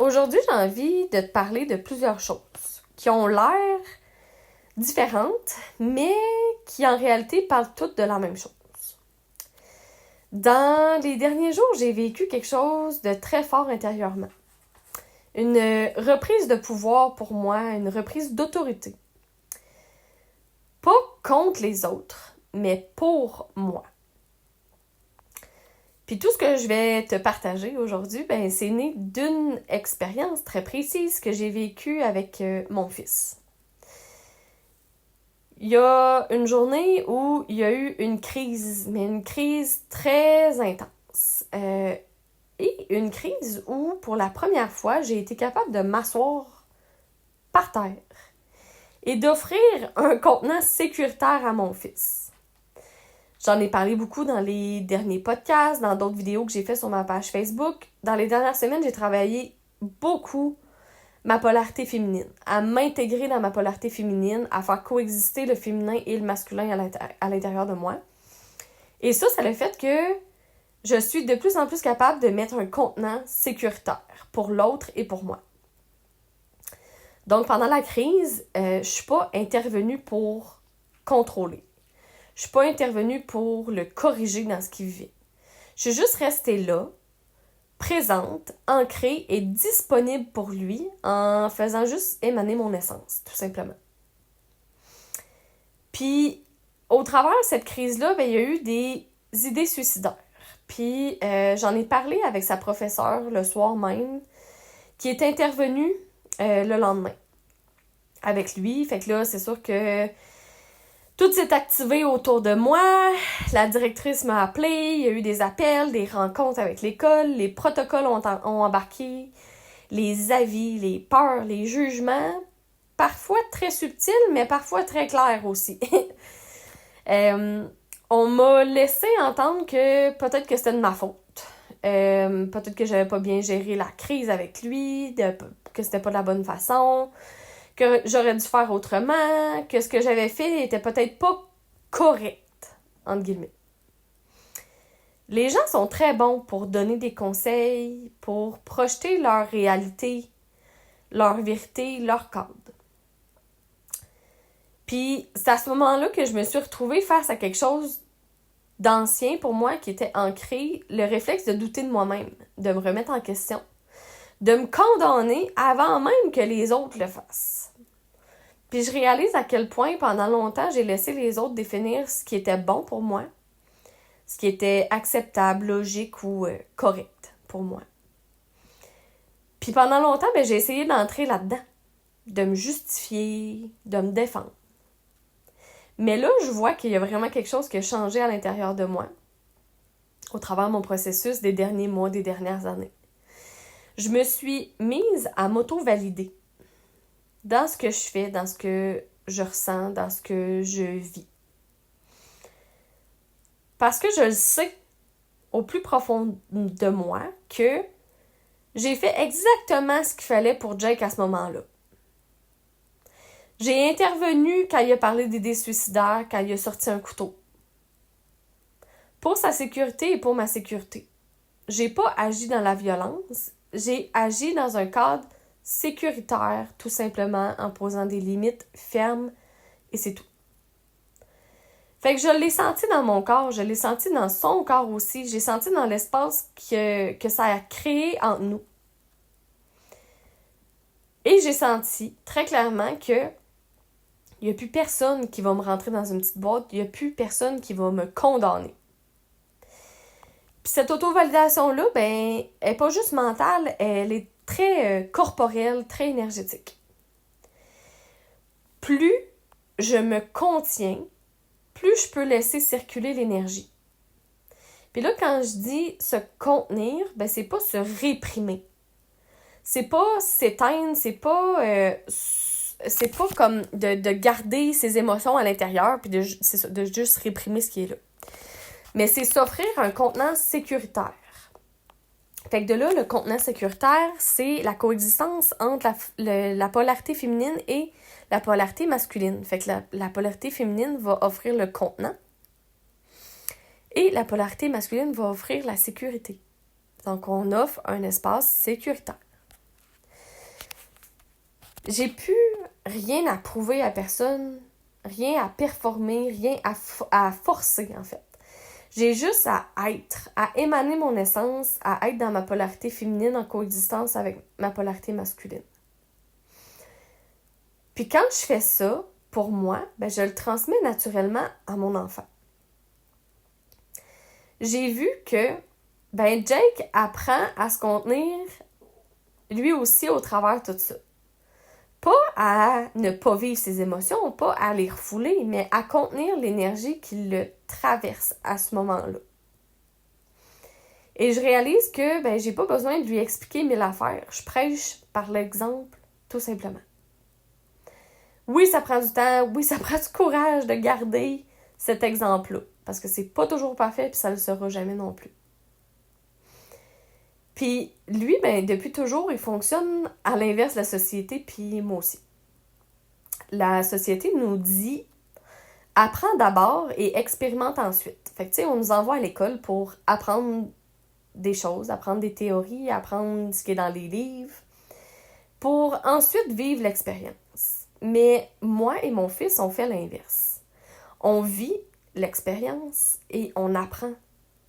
Aujourd'hui, j'ai envie de te parler de plusieurs choses qui ont l'air différentes, mais qui en réalité parlent toutes de la même chose. Dans les derniers jours, j'ai vécu quelque chose de très fort intérieurement. Une reprise de pouvoir pour moi, une reprise d'autorité. Pas contre les autres, mais pour moi. Puis tout ce que je vais te partager aujourd'hui, c'est né d'une expérience très précise que j'ai vécue avec mon fils. Il y a une journée où il y a eu une crise, mais une crise très intense. Et une crise où, pour la première fois, j'ai été capable de m'asseoir par terre et d'offrir un contenant sécuritaire à mon fils. J'en ai parlé beaucoup dans les derniers podcasts, dans d'autres vidéos que j'ai fait sur ma page Facebook. Dans les dernières semaines, j'ai travaillé beaucoup ma polarité féminine, à m'intégrer dans ma polarité féminine, à faire coexister le féminin et le masculin à l'intérieur de moi. Et ça a fait que je suis de plus en plus capable de mettre un contenant sécuritaire pour l'autre et pour moi. Donc, pendant la crise, je suis pas intervenue pour contrôler. Je suis pas intervenue pour le corriger dans ce qu'il vit. Je suis juste restée là, présente, ancrée et disponible pour lui en faisant juste émaner mon essence, tout simplement. Puis, au travers de cette crise-là, il y a eu des idées suicidaires. Puis, j'en ai parlé avec sa professeure le soir même, qui est intervenue le lendemain avec lui. Fait que là, c'est sûr que tout s'est activé autour de moi. La directrice m'a appelée. Il y a eu des appels, des rencontres avec l'école. Les protocoles ont embarqué. Les avis, les peurs, les jugements. Parfois très subtils, mais parfois très clairs aussi. On m'a laissé entendre que peut-être que c'était de ma faute. Peut-être que j'avais pas bien géré la crise avec lui, que c'était pas de la bonne façon, que j'aurais dû faire autrement, que ce que j'avais fait était peut-être pas correct, entre guillemets. Les gens sont très bons pour donner des conseils, pour projeter leur réalité, leur vérité, leur cadre. Puis c'est à ce moment-là que je me suis retrouvée face à quelque chose d'ancien pour moi qui était ancré, le réflexe de douter de moi-même, de me remettre en question, de me condamner avant même que les autres le fassent. Puis je réalise à quel point pendant longtemps j'ai laissé les autres définir ce qui était bon pour moi, ce qui était acceptable, logique ou correct pour moi. Puis pendant longtemps, j'ai essayé d'entrer là-dedans, de me justifier, de me défendre. Mais là, je vois qu'il y a vraiment quelque chose qui a changé à l'intérieur de moi, au travers de mon processus des derniers mois, des dernières années. Je me suis mise à m'auto-valider dans ce que je fais, dans ce que je ressens, dans ce que je vis. Parce que je le sais au plus profond de moi que j'ai fait exactement ce qu'il fallait pour Jake à ce moment-là. J'ai intervenu quand il a parlé d'idées suicidaires, quand il a sorti un couteau. Pour sa sécurité et pour ma sécurité. J'ai pas agi dans la violence, j'ai agi dans un cadre sécuritaire, tout simplement en posant des limites fermes et c'est tout. Fait que je l'ai senti dans mon corps, je l'ai senti dans son corps aussi, j'ai senti dans l'espace que ça a créé entre nous. Et j'ai senti très clairement que il n'y a plus personne qui va me rentrer dans une petite boîte, il n'y a plus personne qui va me condamner. Puis cette auto-validation-là, elle n'est pas juste mentale, elle est très corporelle, très énergétique. Plus je me contiens, plus je peux laisser circuler l'énergie. Puis là, quand je dis se contenir, c'est pas se réprimer. C'est pas s'éteindre, c'est pas comme de garder ses émotions à l'intérieur puis de juste réprimer ce qui est là. Mais c'est s'offrir un contenant sécuritaire. Fait que de là, le contenant sécuritaire, c'est la coexistence entre la polarité féminine et la polarité masculine. Fait que la polarité féminine va offrir le contenant et la polarité masculine va offrir la sécurité. Donc, on offre un espace sécuritaire. J'ai plus rien à prouver à personne, rien à performer, rien à forcer, en fait. J'ai juste à être, à émaner mon essence, à être dans ma polarité féminine en coexistence avec ma polarité masculine. Puis quand je fais ça, pour moi, je le transmets naturellement à mon enfant. J'ai vu que Jake apprend à se contenir lui aussi au travers de tout ça. Pas à ne pas vivre ses émotions, pas à les refouler, mais à contenir l'énergie qui le traverse à ce moment-là. Et je réalise que j'ai pas besoin de lui expliquer 1000 affaires. Je prêche par l'exemple, tout simplement. Oui, ça prend du temps, oui, ça prend du courage de garder cet exemple-là. Parce que c'est pas toujours parfait, puis ça le sera jamais non plus. Puis lui, depuis toujours, il fonctionne à l'inverse de la société, puis moi aussi. La société nous dit « apprends d'abord et expérimente ensuite ». Fait que tu sais, on nous envoie à l'école pour apprendre des choses, apprendre des théories, apprendre ce qui est dans les livres, pour ensuite vivre l'expérience. Mais moi et mon fils, on fait l'inverse. On vit l'expérience et on apprend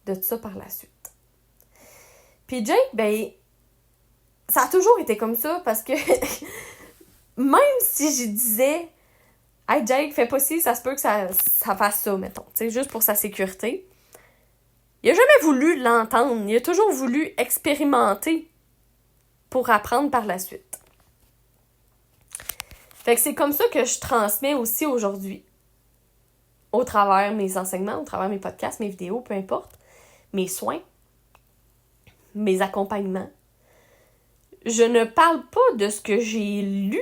de ça par la suite. Puis Jake, ça a toujours été comme ça parce que même si je disais « Hey Jake, fais pas ci, ça se peut que ça fasse ça, mettons. » Tu sais, juste pour sa sécurité. Il a jamais voulu l'entendre. Il a toujours voulu expérimenter pour apprendre par la suite. Fait que c'est comme ça que je transmets aussi aujourd'hui. Au travers mes enseignements, au travers mes podcasts, mes vidéos, peu importe. Mes soins, mes accompagnements. Je ne parle pas de ce que j'ai lu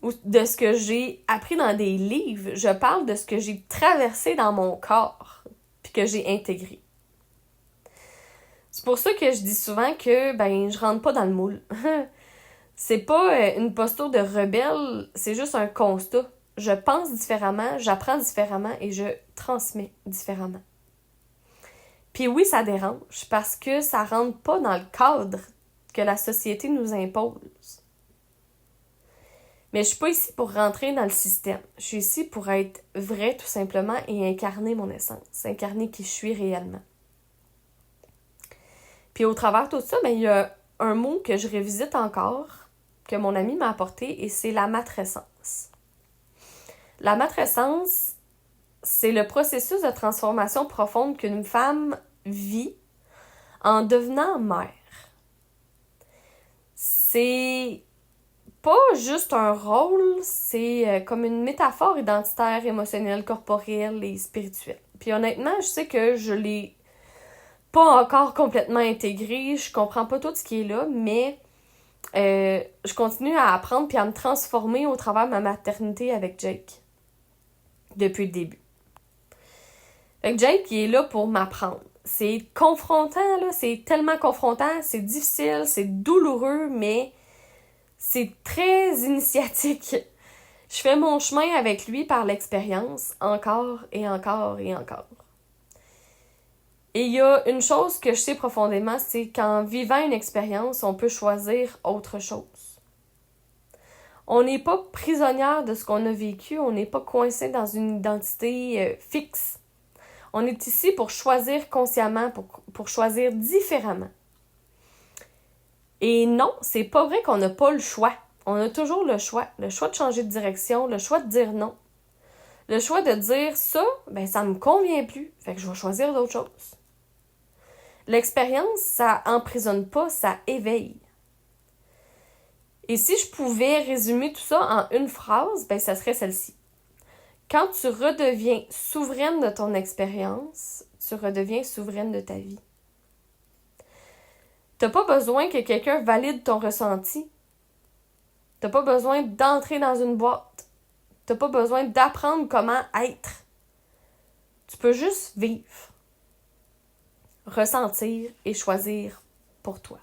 ou de ce que j'ai appris dans des livres. Je parle de ce que j'ai traversé dans mon corps puis que j'ai intégré. C'est pour ça que je dis souvent que je rentre pas dans le moule. C'est pas une posture de rebelle, c'est juste un constat. Je pense différemment, j'apprends différemment et je transmets différemment. Puis oui, ça dérange parce que ça rentre pas dans le cadre que la société nous impose. Mais je suis pas ici pour rentrer dans le système. Je suis ici pour être vraie tout simplement et incarner mon essence, incarner qui je suis réellement. Puis au travers de tout ça, il y a un mot que je revisite encore, que mon ami m'a apporté, et c'est la matrescence. La matrescence, c'est le processus de transformation profonde qu'une femme vit en devenant mère. C'est pas juste un rôle, c'est comme une métaphore identitaire, émotionnelle, corporelle et spirituelle. Puis honnêtement, je sais que je l'ai pas encore complètement intégré, je comprends pas tout ce qui est là, mais je continue à apprendre puis à me transformer au travers de ma maternité avec Jake. Depuis le début. Fait que Jake, il est là pour m'apprendre. C'est confrontant, là, c'est tellement confrontant, c'est difficile, c'est douloureux, mais c'est très initiatique. Je fais mon chemin avec lui par l'expérience, encore et encore et encore. Et il y a une chose que je sais profondément, c'est qu'en vivant une expérience, on peut choisir autre chose. On n'est pas prisonnière de ce qu'on a vécu, on n'est pas coincé dans une identité fixe. On est ici pour choisir consciemment, pour choisir différemment. Et non, c'est pas vrai qu'on n'a pas le choix. On a toujours le choix de changer de direction, le choix de dire non. Le choix de dire ça, ça me convient plus, fait que je vais choisir d'autres choses. L'expérience, ça emprisonne pas, ça éveille. Et si je pouvais résumer tout ça en une phrase, ça serait celle-ci. Quand tu redeviens souveraine de ton expérience, tu redeviens souveraine de ta vie. T'as pas besoin que quelqu'un valide ton ressenti. T'as pas besoin d'entrer dans une boîte. T'as pas besoin d'apprendre comment être. Tu peux juste vivre, ressentir et choisir pour toi.